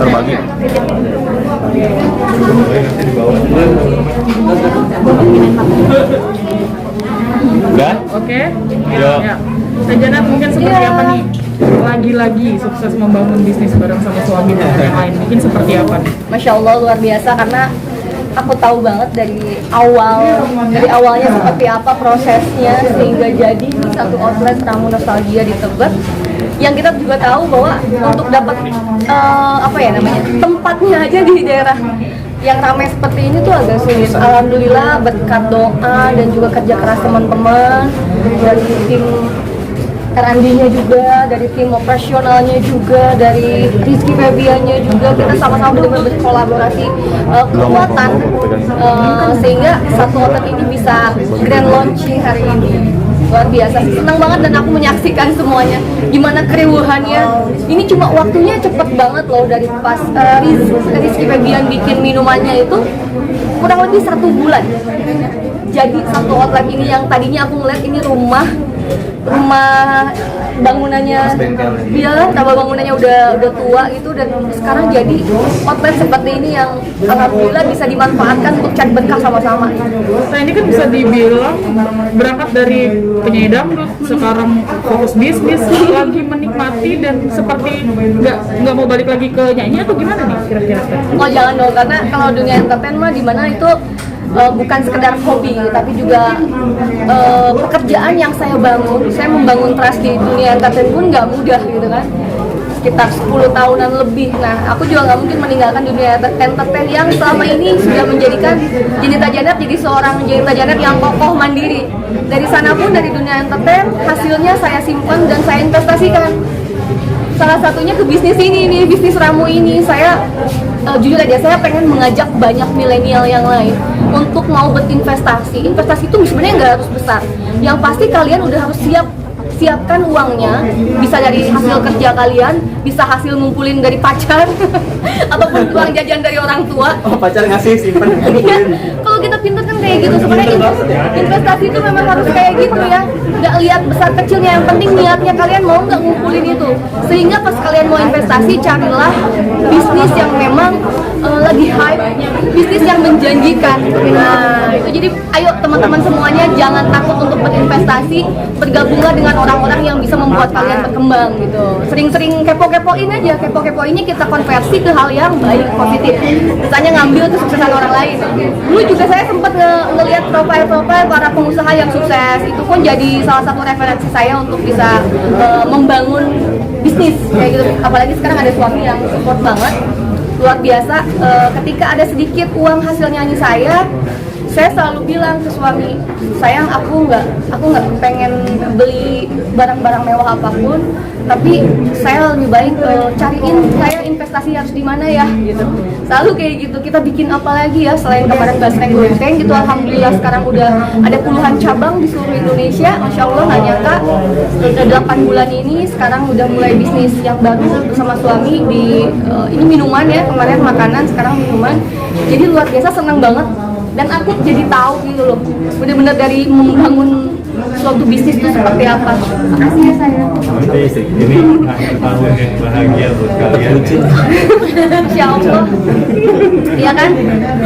terbagi. Udah? Oke. Yo. Ya. Sajana mungkin seperti apa nih? Lagi-lagi sukses membangun bisnis bareng sama suami dan yang lain. Mungkin seperti apa nih? Masya Allah luar biasa karena aku tahu banget dari awalnya seperti apa prosesnya sehingga jadi satu outlet Ramu Nostalgia di Tebet. Yang kita juga tahu bahwa untuk dapat tempatnya aja di daerah yang ramai seperti ini tuh agak sulit. Alhamdulillah berkat doa dan juga kerja keras teman-teman dari tim R&D-nya juga, dari tim operasionalnya juga, dari Rizky Febiannya juga, kita sama-sama benar-benar berkolaborasi kekuatan sehingga satu outlet ini bisa grand launching hari ini. Luar biasa sih, senang banget dan aku menyaksikan semuanya gimana keriuhannya. Ini cuma waktunya cepet banget loh, dari pas Rizky Febian bikin minumannya itu kurang lebih 1 bulan jadi satu outlet ini. Yang tadinya aku ngeliat ini rumah bangunannya, dia bangunannya udah tua gitu, dan sekarang jadi outlet seperti ini yang alhamdulillah bisa dimanfaatkan untuk cari berkah sama-sama. Nah, ini kan bisa dibilang berangkat dari penyanyi dangdut, sekarang fokus bisnis, lagi menikmati dan seperti nggak mau balik lagi ke nyanyi atau gimana nih kira-kira? Oh jangan dong, karena kalau dunia entertain mah dimana itu bukan sekedar hobi, tapi juga pekerjaan yang saya bangun. Saya membangun trust di dunia entertain pun nggak mudah gitu kan, sekitar 10 tahunan lebih. Nah, aku juga nggak mungkin meninggalkan dunia entertain yang selama ini sudah menjadikan Jenita Janet jadi seorang Jenita Janet yang kokoh mandiri. Dari sana pun, dari dunia entertain, hasilnya saya simpan dan saya investasikan. Salah satunya ke bisnis ini nih, bisnis Ramu ini. Saya jujur aja, saya pengen mengajak banyak milenial yang lain untuk mau berinvestasi. Investasi itu sebenarnya nggak harus besar. Yang pasti kalian udah harus siapkan uangnya, bisa dari hasil kerja kalian, bisa hasil ngumpulin dari pacar, ataupun uang jajan dari orang tua. Oh, pacar ngasih simpen. Iya, kalau kita pintar kan kayak gitu. Sebenarnya investasi itu memang harus kayak gitu ya. Nggak lihat besar kecilnya, yang penting niatnya kalian mau nggak ngumpulin itu. Sehingga pas kalian mau investasi, carilah bisnis yang memang lagi hype, bisnis yang menjanjikan. Nah, itu jadi ayo teman-teman semuanya jangan takut untuk berinvestasi, bergabunglah dengan orang-orang yang bisa membuat kalian berkembang gitu. Sering-sering kepo-kepoin aja, kepo-kepoinnya kita konversi ke hal yang baik, positif. Misalnya ngambil kesuksesan orang lain. Dulu juga saya sempat ngelihat profil-profil para pengusaha yang sukses, itu pun jadi salah satu referensi saya untuk bisa membangun bisnis kayak gitu. Apalagi sekarang ada suami yang support banget, luar biasa. Ketika ada sedikit uang hasil nyanyi saya selalu bilang ke suami, sayang aku nggak pengen beli barang-barang mewah apapun, tapi saya lebih baik cariin saya investasi harus di mana ya gitu. Selalu kayak gitu. Kita bikin apa lagi ya selain kemarin basreng goreng gitu. Alhamdulillah sekarang udah ada puluhan cabang di seluruh Indonesia. Masya Allah nggak nyangka udah 8 bulan ini sekarang udah mulai bisnis yang baru bersama suami di ini minuman ya, kemarin makanan, sekarang minuman. Jadi luar biasa, senang banget. Dan aku jadi tahu gitu loh, bener-bener dari membangun suatu bisnis itu seperti apa. Makasih ya sayang. Ini tahun yang bahagia buat kalian. Insya Allah. Iya kan?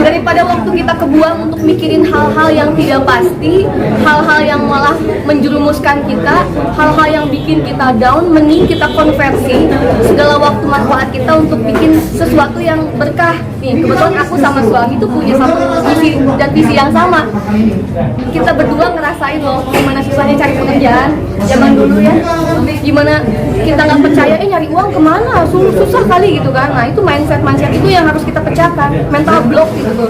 Daripada waktu kita kebuang untuk mikirin hal-hal yang tidak pasti, hal-hal yang malah menjerumuskan kita, hal-hal yang bikin kita down, mending kita konversi segala waktu manfaat kita untuk bikin sesuatu yang berkah. Nih, kebetulan aku sama suami tuh punya satu misi dan visi yang sama. Kita berdua ngerasain loh gimana susahnya cari pekerjaan zaman dulu ya, gimana kita nggak percaya nyari uang kemana, susah kali gitu kan. Nah itu mindset itu yang harus kita pecahkan, mental block gitu tuh.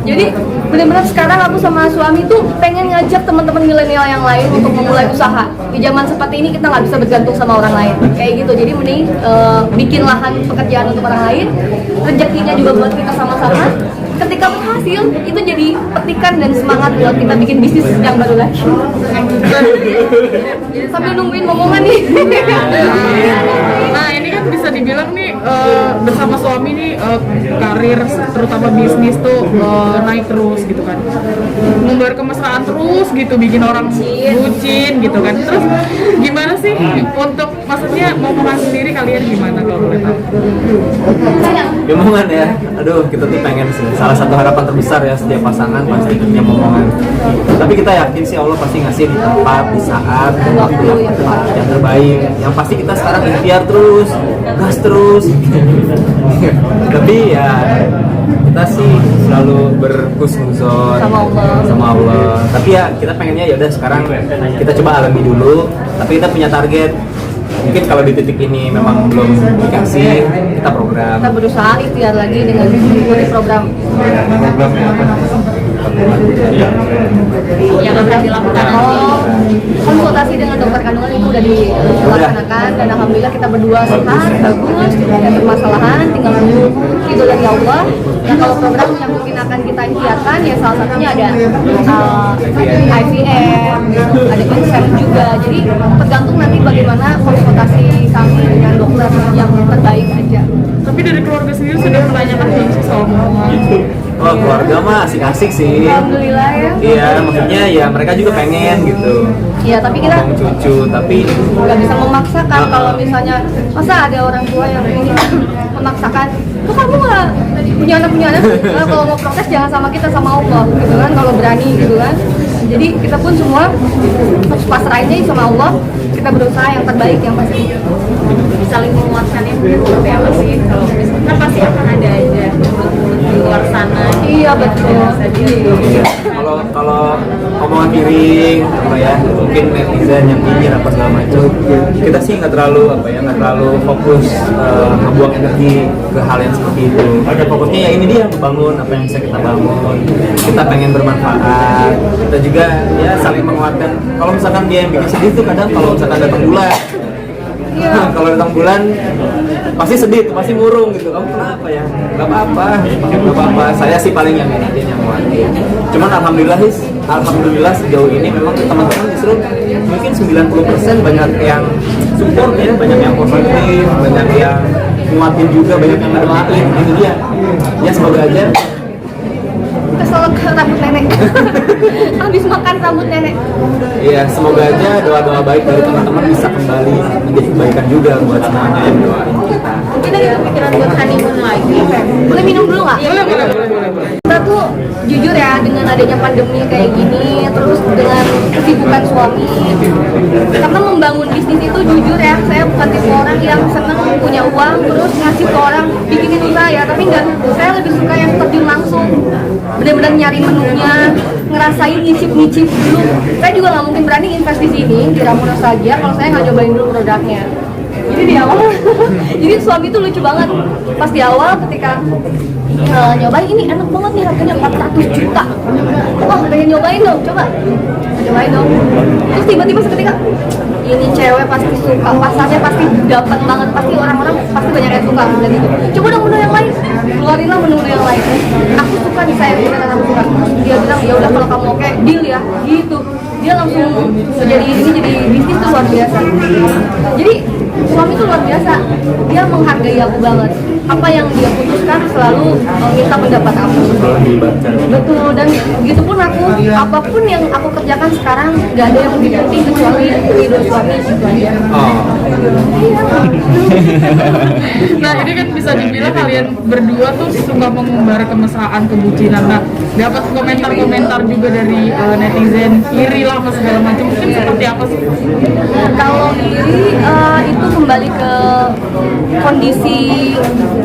Jadi benar-benar sekarang aku sama suami tuh pengen ngajak teman-teman milenial yang lain untuk memulai usaha. Di zaman seperti ini kita nggak bisa bergantung sama orang lain kayak gitu. Jadi mending bikin lahan pekerjaan untuk orang lain, rezekinya juga buat kita sama-sama. Ketika berhasil itu jadi petikan dan semangat buat kita bikin bisnis yang baru lagi. Sambil nungguin momongan nih. Nah ini kan bisa dibilang nih bersama suami nih karir terutama bisnis tuh naik terus gitu kan, mengumbar kemesraan terus gitu, bikin orang bucin gitu kan. Terus gimana sih untuk maksudnya momongan sendiri kalian gimana kalau boleh tahu? Momongan ya, aduh kita tuh pengen sih, salah satu harapan terbesar ya setiap pasangan pasti punya momongan. Tapi kita yakin sih Allah pasti ngasih di tempat, di saat, dan waktu yang tepat, yang terbaik. Yang pasti kita sekarang ikhtiar terus, gas terus. Tapi ya kita sih selalu berhusnuzon sama Allah. Tapi ya kita pengennya ya udah sekarang kita coba alami dulu. Tapi kita punya target. Mungkin kalau di titik ini memang belum dikasih, kita program. Kita berusaha ikhtiar lagi dengan mengikuti program yang akan dilakukan. Konsultasi dengan dokter kandungan itu udah dilaksanakan dan alhamdulillah kita berdua sehat, bagus, tidak ada permasalahan, tinggal menunggu ridho dari Allah. Nah kalau program yang mungkin akan kita ikhtiarkan ya salah satunya ada IVF, ada consent juga. Jadi tergantung nanti bagaimana konsultasi kami dengan dokter yang terbaik aja. Tapi dari keluarga sendiri sudah menanyakan belum sih soal momongan? Oh keluarga mah asik-asik sih. Alhamdulillah ya. Iya, maksudnya ya mereka juga pengen gitu. Iya, tapi kita Ngomong cucu, tapi nggak bisa memaksakan. Kalau misalnya masa ada orang tua yang ingin memaksakan, kok kamu nggak punya anak nah, kalau mau protes jangan sama kita, sama Allah gitu kan, kalau berani gitu kan. Jadi kita pun semua harus pasrahinnya sama Allah, kita berusaha yang terbaik yang pasti. Saling menguatkan yang seperti apa sih? Kalau misalnya kan pasti akan ada aja di luar sana. Iya betul. kalau omongan piring apa ya, mungkin netizen yang nyinyir apa segala macam, kita sih nggak terlalu fokus ngebuang energi ke hal yang seperti itu. Fokusnya ya ini dia, membangun apa yang bisa kita bangun. Kita pengen bermanfaat, kita juga ya saling menguatkan. Kalau misalkan dia yang bikin sedih tuh kadang kalau misalkan datang bulan, kalau datang bulan pasti sedih tuh, pasti murung gitu. Kamu kenapa ya? Gak apa-apa. Saya sih paling yang nginatin, yang nguatin. Cuman alhamdulillah sejauh ini memang teman-teman justru mungkin 90% banyak yang support ya, banyak yang positif, banyak yang nguatin juga, banyak yang ngedoain. Itu dia. Ya semoga aja. Keselak rambut nenek. Habis makan rambut nenek. Iya, semoga aja doa-doa baik dari teman-teman bisa kembali menjadi kebaikan juga buat semuanya yang doain kita. Mungkin ada kepikiran buat honeymoon lagi. Boleh minum dulu nggak? Boleh. Kita tuh jujur ya, dengan adanya pandemi kayak gini, terus dengan kesibukan suami, karena membangun bisnis itu jujur ya, saya bukan tipe orang yang seneng punya uang terus ngasih ke orang bikinin usaha ya, tapi enggak, saya lebih suka yang terjun langsung, benar-benar nyari menunya, ngerasain nyicip dulu. Saya juga nggak mungkin berani invest di sini di Ramu Nostalgia kalau saya nggak cobain dulu produknya. Jadi di awal, jadi suami tuh lucu banget. Pas di awal ketika nyobain, ini enak banget nih, harganya 400 juta. Wah, pengen nyobain dong, cobain dong. Terus tiba-tiba seketika, ini cewek pasti suka, pasarnya pasti dapat banget, pasti orang-orang pasti banyak yang suka dan gitu. Coba dong menu yang lain, keluarinlah menu yang lain. Aku suka nih, saya beneran aku suka. Dia bilang ya udah kalau kamu oke, deal ya, gitu. Dia langsung jadi bisnis tuh luar biasa. Jadi suami tuh luar biasa, dia menghargai aku banget. Apa yang dia putuskan selalu minta pendapat aku. Betul, dan gitu pun aku, apapun yang aku kerjakan sekarang gak ada yang lebih penting kecuali ridho suami gitu aja. Nah ini kan bisa dibilang kalian berdua tuh suka mengumbar kemesraan, kebucinan. Nah dapat komentar-komentar juga dari netizen, iri lah apa segala macam. Mungkin seperti apa sih? Kalau iri itu kembali ke kondisi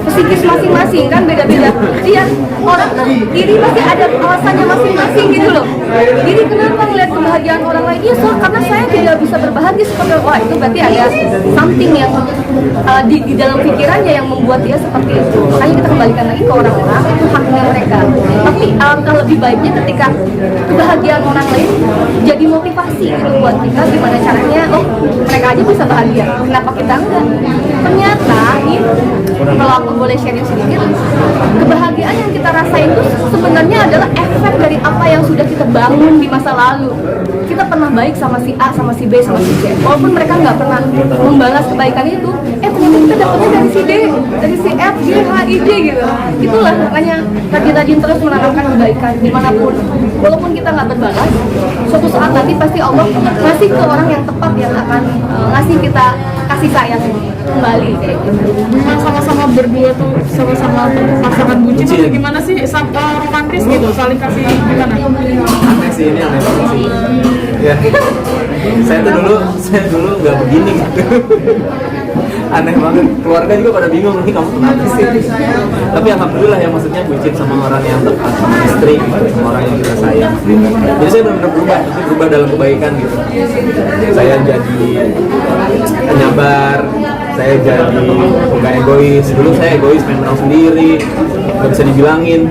psikis masing-masing kan, beda-beda. Iya, orang kan iri pasti ada alasannya masing-masing gitu loh. Iri kenapa ngeliat kebahagiaan orang lain? Iya, karena saya tidak bisa berbahagia seperti, wah itu berarti ada something yang di dalam pikirannya yang membuat dia seperti itu. Makanya kita kembalikan lagi ke orang-orang, itu haknya mereka. Tapi alangkah lebih baiknya ketika kebahagiaan orang lain jadi motivasi gitu buat kita, gimana caranya, oh mereka aja bisa bahagia, kenapa kita enggak? Ternyata ini, kalau aku boleh sharing sedikit, kebahagiaan yang kita rasain itu sebenarnya adalah efek dari apa yang sudah kita bangun di masa lalu. Kita pernah baik sama si A, sama si B, sama si C, walaupun mereka nggak pernah membalas kebaikan itu, ternyata kita dapetnya dari si D, dari si F, G, H, I, J gitu. Itulah makanya rajin-rajin terus menanamkan kebaikan dimanapun. Walaupun kita nggak berbalas, suatu saat nanti pasti Allah ngasih ke orang yang tepat yang akan ngasih kita kasih sayang kembali kayak gitu. Memang sama-sama berdua tuh sama-sama pasangan bucin atau gimana sih, romantis gitu, saling kasih gimana? Aneh sih, ini aneh banget sih. Ya, saya dulu nggak begini gitu. Aneh banget, keluarga juga pada bingung nih kamu kenapa sih. Tapi alhamdulillah ya, maksudnya bucin sama orang yang tepat, sama istri gitu, sama orang yang kita sayang. Jadi saya benar-benar berubah, tapi berubah dalam kebaikan gitu. Saya jadi penyabar, saya jadi nggak egois. Dulu saya egois, main menang sendiri, nggak bisa dibilangin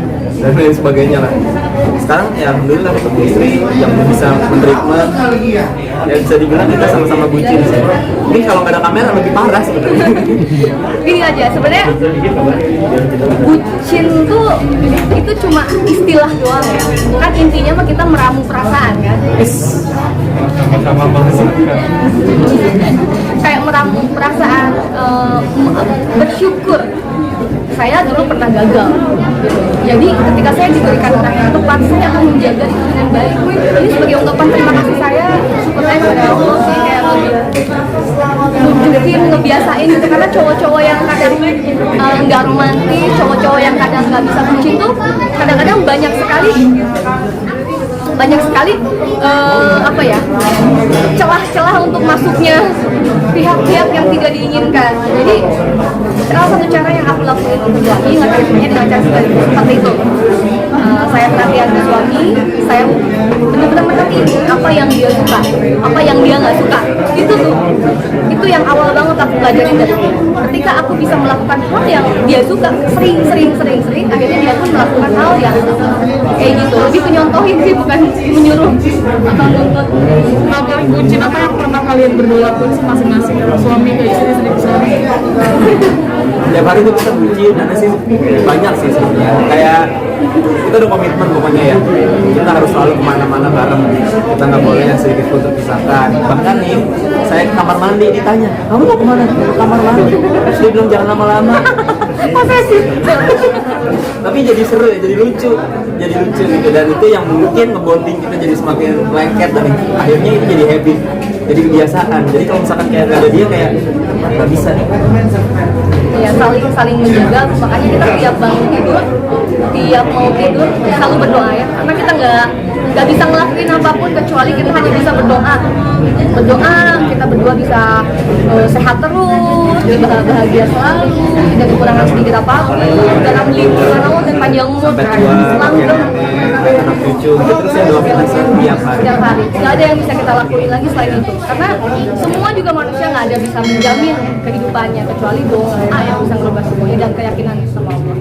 dan lain sebagainya lah. Sekarang ya alhamdulillah ketemu istri yang bisa menerima, ya bisa dibilang kita sama-sama bucin sih. Mungkin kalau nggak ada kamera lebih parah sebenarnya. Gini aja, sebenarnya bucin tuh itu cuma istilah doang ya. Kan intinya mah kita meramu perasaan kan. Sama-sama banget sih. Kayak meramu perasaan, bersyukur. Saya dulu pernah gagal gitu. Jadi ketika saya diberikan orang yang tepat, saya akan menjaga itu dengan baik. Ini sebagai ungkapan terima kasih saya, syukur saya kepada Allah sih, kayak nunjukin, ngebiasain gitu. Karena cowok-cowok yang kadang nggak romantis, cowok-cowok yang kadang nggak bisa bucin tuh kadang-kadang banyak sekali apa ya, celah-celah untuk masuknya pihak-pihak yang tidak diinginkan. Jadi salah satu cara yang aku lakuin untuk suami ngatakannya dengan cara seperti itu. Saya perhatian ke suami, saya benar-benar mengerti apa yang dia suka, apa yang dia nggak suka. Itu yang awal banget aku pelajarin dari dia. Ketika aku bisa melakukan hal yang dia suka, sering, akhirnya dia pun melakukan hal yang kayak gitu. Lebih menyontohin sih, bukan menyuruh atau nuntut. Nah, paling bucin apa yang pernah kalian berdua lakuin sih masing-masing, suami ke istri, istri ke suami? Tiap hari tuh kita bucin, ada sih banyak sih sebenarnya. Kayak kita udah komitmen pokoknya ya, kita harus selalu kemana-mana bareng, kita nggak boleh yang sedikit pun terpisahkan. Bahkan nih, saya ke kamar mandi ditanya, kamu mau kemana? Ke kamar mandi. Terus dia bilang jangan lama-lama. Posesif. Tapi jadi seru ya, jadi lucu gitu. Dan itu yang mungkin ngebonding kita jadi semakin lengket, dan akhirnya itu jadi habit, jadi kebiasaan. Jadi kalau misalkan kayak gak ada dia, kayak nggak bisa nih. Ya, saling menjaga. Makanya kita tiap bangun tidur, tiap mau tidur selalu berdoa ya, karena kita nggak bisa ngelakuin apapun kecuali kita hanya bisa berdoa, kita berdua bisa sehat terus, bahagia selalu, tidak kekurangan sedikit apapun, dalam lingkungan Allah dan panjang umur Sampai tua, selalu anak cucu, gitu terus ya doain setiap hari. setiap hari. Nggak ada yang bisa kita lakuin lagi selain itu, karena semua juga manusia nggak ada bisa menjamin kehidupannya kecuali doa yang bisa merubah semuanya dan keyakinan sama Allah.